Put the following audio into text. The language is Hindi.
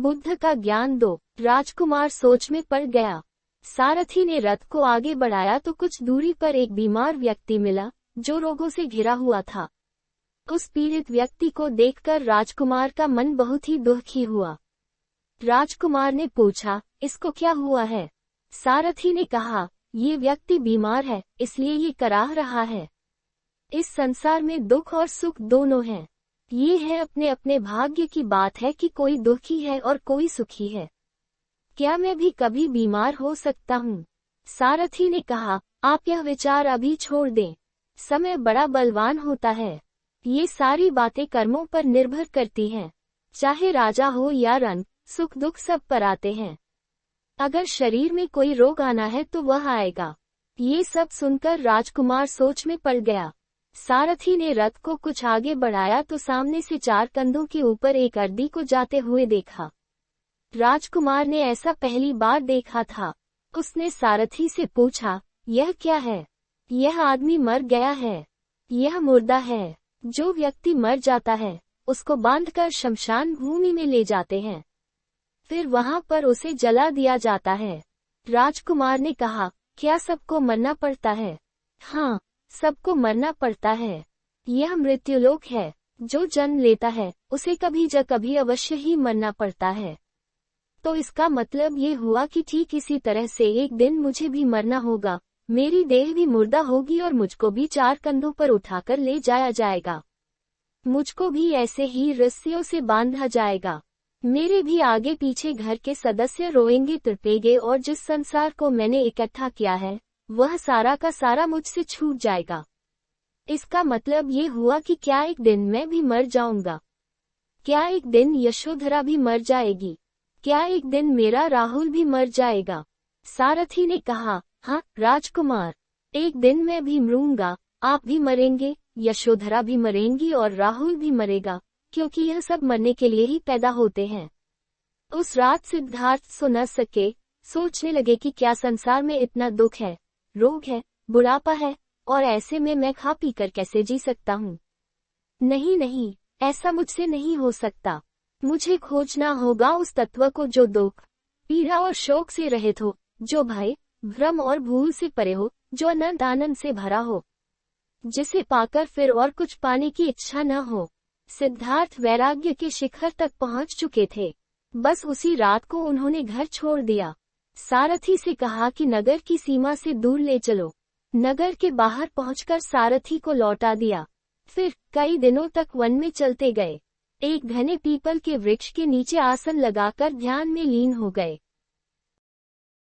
बुद्ध का ज्ञान दो। राजकुमार सोच में पड़ गया। सारथी ने रथ को आगे बढ़ाया तो कुछ दूरी पर एक बीमार व्यक्ति मिला, जो रोगों से घिरा हुआ था। उस पीड़ित व्यक्ति को देखकर राजकुमार का मन बहुत ही दुखी हुआ। राजकुमार ने पूछा, इसको क्या हुआ है? सारथी ने कहा, ये व्यक्ति बीमार है, इसलिए ये कराह रहा है। इस संसार में दुख और सुख दोनों हैं। ये है अपने अपने भाग्य की बात है कि कोई दुखी है और कोई सुखी है। क्या मैं भी कभी बीमार हो सकता हूँ? सारथी ने कहा, आप यह विचार अभी छोड़ दें। समय बड़ा बलवान होता है। ये सारी बातें कर्मों पर निर्भर करती हैं। चाहे राजा हो या रंक, सुख दुख सब पर आते हैं। अगर शरीर में कोई रोग आना है तो वह आएगा। ये सब सुनकर राजकुमार सोच में पड़ गया। सारथी ने रथ को कुछ आगे बढ़ाया तो सामने से 4 कंधों के ऊपर एक अर्दी को जाते हुए देखा। राजकुमार ने ऐसा पहली बार देखा था। उसने सारथी से पूछा, यह क्या है? यह आदमी मर गया है। यह मुर्दा है। जो व्यक्ति मर जाता है, उसको बांधकर शमशान भूमि में ले जाते हैं। फिर वहां पर उसे जला दिया जाता है। राजकुमार ने कहा, क्या सबको मरना पड़ता है? हाँ, सबको मरना पड़ता है। यह मृत्युलोक है। जो जन्म लेता है, उसे कभी ज कभी अवश्य ही मरना पड़ता है। तो इसका मतलब ये हुआ कि ठीक इसी तरह से एक दिन मुझे भी मरना होगा। मेरी देह भी मुर्दा होगी और मुझको भी 4 कंधों पर उठाकर ले जाया जाएगा। मुझको भी ऐसे ही रस्सियों से बांधा जाएगा। मेरे भी आगे पीछे घर के सदस्य रोएंगे तड़पेंगे और जिस संसार को मैंने इकट्ठा किया है, वह सारा का सारा मुझसे छूट जाएगा। इसका मतलब ये हुआ कि क्या एक दिन मैं भी मर जाऊंगा? क्या एक दिन यशोधरा भी मर जाएगी? क्या एक दिन मेरा राहुल भी मर जाएगा? सारथी ने कहा, हाँ राजकुमार, एक दिन मैं भी मरूंगा, आप भी मरेंगे, यशोधरा भी मरेंगी और राहुल भी मरेगा, क्योंकि यह सब मरने के लिए ही पैदा होते हैं। उस रात सिद्धार्थ सो न सके। सोचने लगे कि क्या संसार में इतना दुख है, रोग है, बुढ़ापा है, और ऐसे में मैं खा पी कर कैसे जी सकता हूँ? नहीं नहीं, ऐसा मुझसे नहीं हो सकता। मुझे खोजना होगा उस तत्व को जो दुख, पीड़ा और शोक से रहित हो, जो भय, भ्रम और भूल से परे हो, जो अनंत आनंद से भरा हो, जिसे पाकर फिर और कुछ पाने की इच्छा न हो। सिद्धार्थ वैराग्य के शिखर तक पहुंच चुके थे। बस उसी रात को उन्होंने घर छोड़ दिया। सारथी से कहा कि नगर की सीमा से दूर ले चलो। नगर के बाहर पहुंचकर सारथी को लौटा दिया। फिर कई दिनों तक वन में चलते गए। एक घने पीपल के वृक्ष के नीचे आसन लगाकर ध्यान में लीन हो गए।